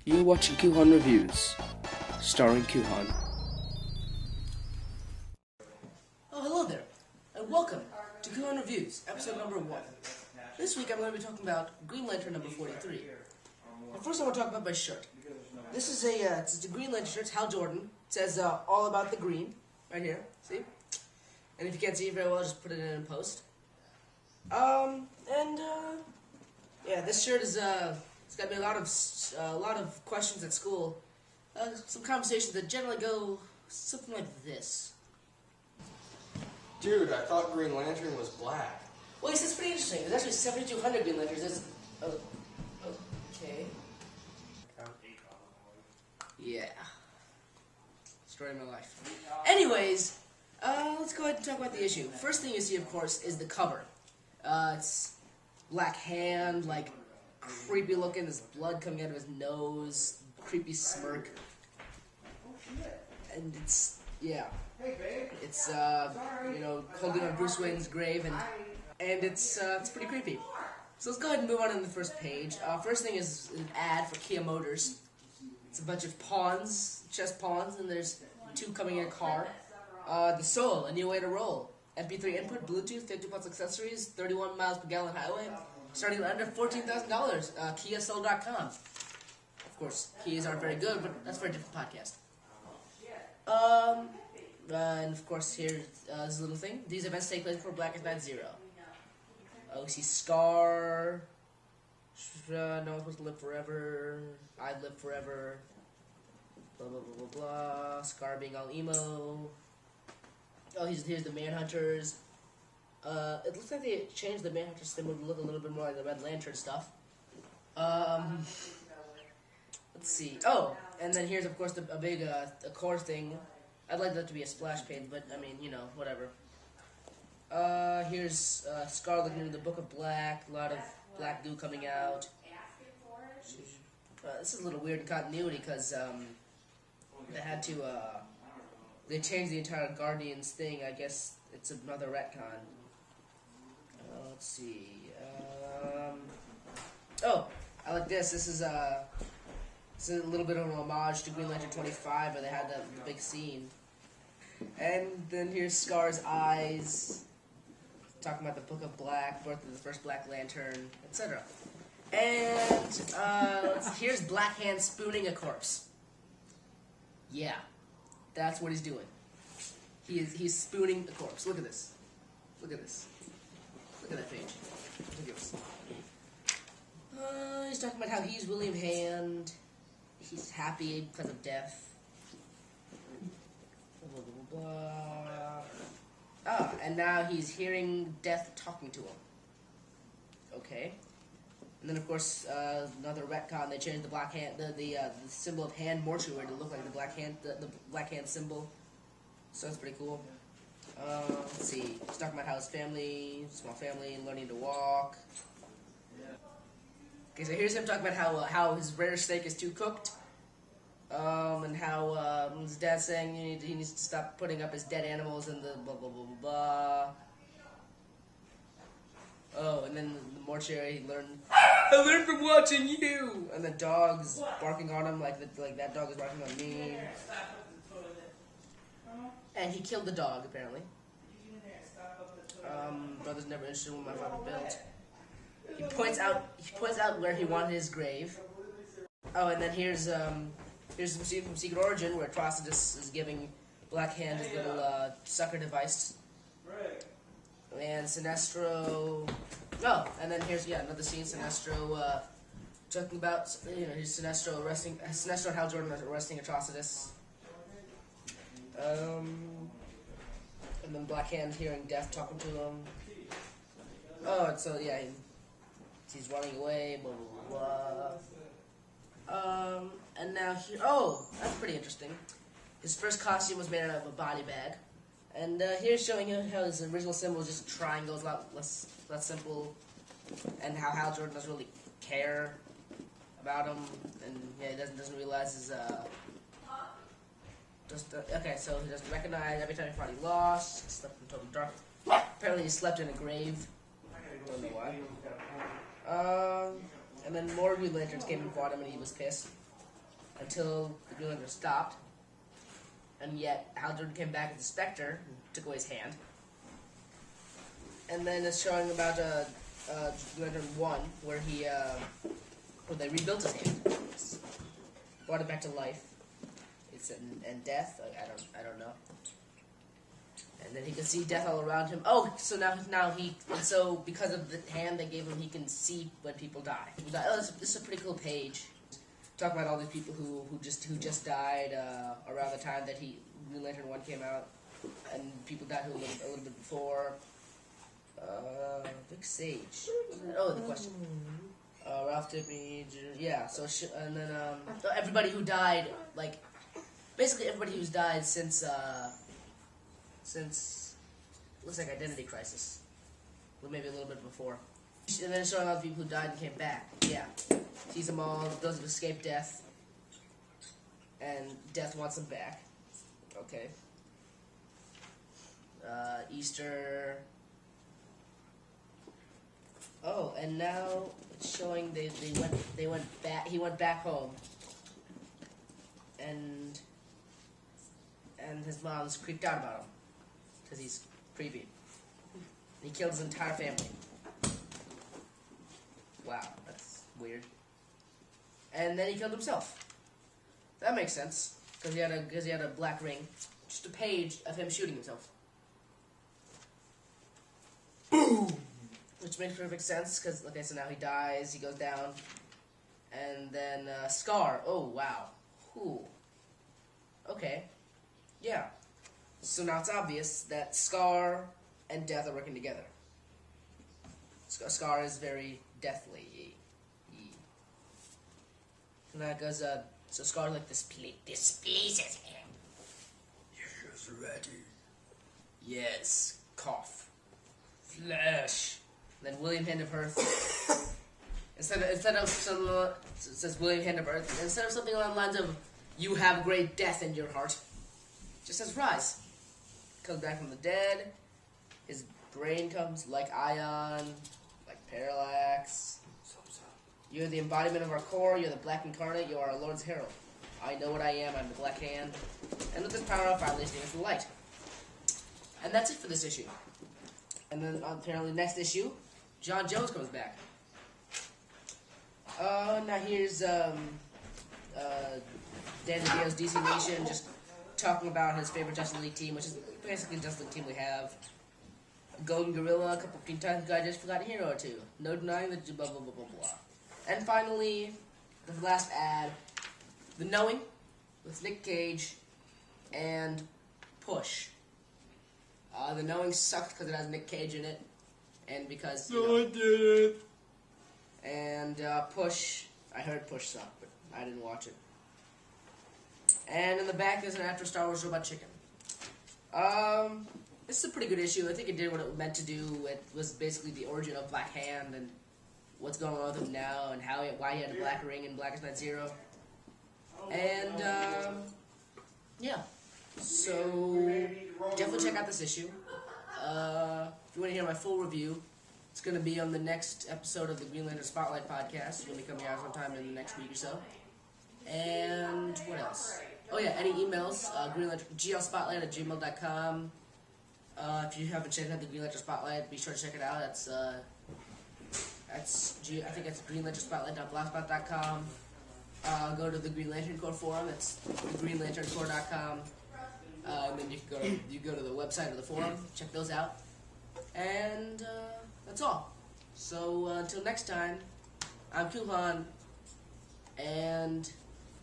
You're watching Kuhan Reviews, starring Kuhan. Oh, hello there, and welcome to Kuhan Reviews, episode number 1. This week I'm going to be talking about Green Lantern number 43. But first I want to talk about my shirt. This is it's a Green Lantern shirt, it's Hal Jordan. It says all about the green, right here, see? And if you can't see it very well, just put it in post. Yeah, this shirt is, it's got me a lot of questions at school. Some conversations that generally go something like this. Dude, I thought Green Lantern was black. Well, it's pretty interesting. There's actually 7,200 Green Lanterns. Okay. Yeah. Story of my life. Anyways, let's go ahead and talk about the issue. First thing you see, of course, is the cover. It's black hand, like creepy looking. There's blood coming out of his nose, creepy smirk, and it's it's holding on Bruce Wayne's grave, and it's pretty creepy. So let's go ahead and move on to the first page. First thing is an ad for Kia Motors. It's a bunch of pawns, chess pawns, and there's 2 coming in a car. The Soul, a new way to roll. MP3 input, Bluetooth, 50 plus accessories, 31 miles per gallon highway, starting at under $14,000. KiaSoul.com. Of course, Kias aren't very good, but that's for a different podcast. And of course, here's this little thing. These events take place before Blackest Night 0. Oh, we see Scar. No one's supposed to live forever. I'd live forever. Blah, blah, blah, blah, blah. Scar being all emo. Oh, here's the Manhunters. It looks like they changed the Manhunter symbol to look a little bit more like the Red Lantern stuff. Let's see. Oh, and then here's, of course, a big a core thing. I'd like that to be a splash page, but, I mean, you know, whatever. Here's Scar looking into the Book of Black. A lot of black goo coming out. This is a little weird in continuity, because they had to, they changed the entire Guardians thing. I guess it's another retcon. Let's see. Oh, I like this. This is a little bit of an homage to Green Lantern 25, where they had the big scene. And then here's Scar's eyes, talking about the Book of Black, birth of the first Black Lantern, etc. And here's Black Hand spooning a corpse. Yeah, that's what he's doing. He's spooning the corpse. Look at this. Look at this. Look at that page. Look at this. He's talking about how he's William Hand. He's happy because of death. Blah, blah, blah, blah. And now he's hearing death talking to him. Okay. And then, of course, another retcon. They changed the black hand, the symbol of hand mortuary to look like the black hand, the black hand symbol. So that's pretty cool. Let's see. He's talking about how his family, small family, learning to walk. Okay, so here's him talking about how his rare steak is too cooked. And how his dad's saying he needs to stop putting up his dead animals in the blah blah blah blah blah. Oh, and then the mortuary, I learned from watching you! And the dog's barking on him like that dog is barking on me. And he killed the dog, apparently. Brother's never interested in what my father built. He points out where he wanted his grave. Oh, and then here's some scene from Secret Origin where Atrocitus is giving Black Hand his little sucker device. And Sinestro. Oh, and then here's another scene. Sinestro talking about here's Sinestro and Hal Jordan arresting Atrocitus. And then Black Hand hearing Death talking to him. Oh, and so he's running away. Blah blah blah. And now that's pretty interesting. His first costume was made out of a body bag. And here's showing him how his original symbol is just triangles, a lot less simple, and how Hal Jordan doesn't really care about him, and he doesn't realize his okay, so he doesn't recognize every time he thought he lost. He slept in total dark. Apparently, he slept in a grave. Don't know why. And then more Green Lanterns came and fought him, and he was pissed. until the Green Lantern stopped. And yet, Hal Jordan came back as the Spectre and took away his hand. And then it's showing about Green Lantern 1, where they rebuilt his hand, brought it back to life. And death. I don't know. And then he can see death all around him. Oh, so so because of the hand they gave him, he can see when people die. Oh, this is a pretty cool page. Talk about all these people who just died around the time that Green Lantern 1 came out, and people died a little bit before. Vic Sage. Oh, the Question. Ralph Tippy. Yeah. So and then everybody who died, like basically everybody who's died since looks like Identity Crisis, or maybe a little bit before. And then showing all the people who died and came back. Yeah. Sees them all, those who've escaped death, and death wants them back. Okay. Easter. Oh, and now it's showing they went back. He went back home, and his mom's creeped out about him because he's creepy. And he killed his entire family. Wow, that's weird. And then he killed himself. That makes sense because he had a black ring. Just a page of him shooting himself. Boom. Which makes perfect sense because okay, so now he dies. He goes down, and then Scar. Oh wow. Cool. Okay. Yeah. So now it's obvious that Scar and Death are working together. Scar is very deathly. And that goes, so Scar's like, this pleases him. Yes, ready. Yes. Cough. Flesh. And then William Hand of Earth. instead of some, it says William Hand of Earth. Instead of something along the lines of, you have great death in your heart, it just says rise. Comes back from the dead. His brain comes like Ion, like Parallax. You're the embodiment of our core. You're the Black Incarnate. You are our Lord's Herald. I know what I am. I'm the Black Hand. And with this power, I'll finally extinguish the light. And that's it for this issue. And then apparently next issue, John Jones comes back. Now here's Dan DiDio's DC Nation just talking about his favorite Justice League team, which is basically the Justice League team we have. Golden Gorilla, a couple of Teen Titans guy just forgot a hero or two. No denying the blah blah blah blah blah. And finally, the last ad, The Knowing, with Nick Cage and Push. The Knowing sucked because it has Nick Cage in it, and because I did it. And Push, I heard Push sucked, but I didn't watch it. And in the back there's an After Star Wars Robot Chicken. This is a pretty good issue. I think it did what it meant to do. It was basically the origin of Black Hand and what's going on with him now, and why he had a black ring in Blackest Night Zero. And yeah, so definitely check out this issue. If you want to hear my full review, it's going to be on the next episode of the Green Lantern Spotlight podcast. It's going to be coming out sometime in the next week or so. And what else? Oh yeah, any emails, glspotlight@gmail.com. If you haven't checked out the Green Lantern Spotlight, be sure to check it out. I think it's greenlanternspotlight.blogspot.com. Go to the Green Lantern Corps forum. It's thegreenlanterncorps.com. And then you go to the website of the forum. Check those out. And that's all. So until next time, I'm Kuhan, and